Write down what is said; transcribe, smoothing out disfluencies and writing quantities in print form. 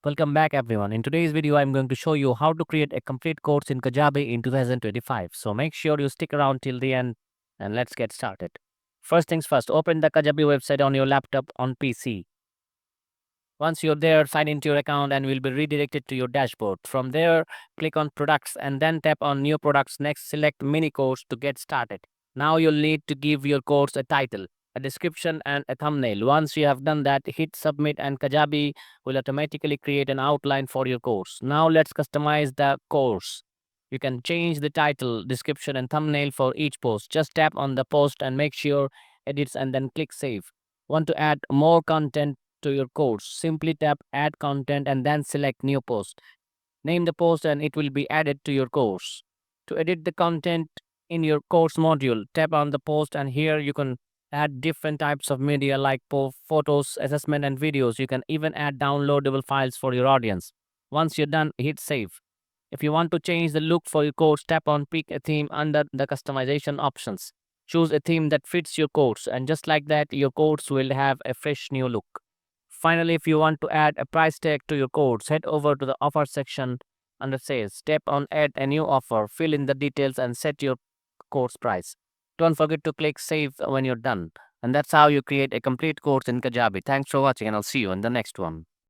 Welcome back everyone. In today's video, I'm going to show you how to create a complete course in Kajabi in 2025. So make sure you stick around till the end and let's get started. First things first, open the Kajabi website on your laptop on PC. Once you're there, sign into your account and will be redirected to your dashboard. From there, click on products and then tap on new products. Next, select mini course to get started. Now you'll need to give your course a title, a description and a thumbnail. Once you have done that, hit submit and Kajabi will automatically create an outline for your course. Now let's customize the course. You can change the title, description and thumbnail for each post. Just tap on the post and make sure edits and then click save. Want to add more content to your course? Simply tap add content and then select new post. Name the post and it will be added to your course. To edit the content in your course module, tap on the post and here you can add different types of media like photos, assessment and videos. You can even add downloadable files for your audience. Once you're done, hit save. If you want to change the look for your course, tap on pick a theme under the customization options. Choose a theme that fits your course and just like that, your course will have a fresh new look. Finally, if you want to add a price tag to your course, head over to the offer section under sales. Tap on add a new offer, fill in the details and set your course price. Don't forget to click save when you're done. And that's how you create a complete course in Kajabi. Thanks for watching and I'll see you in the next one.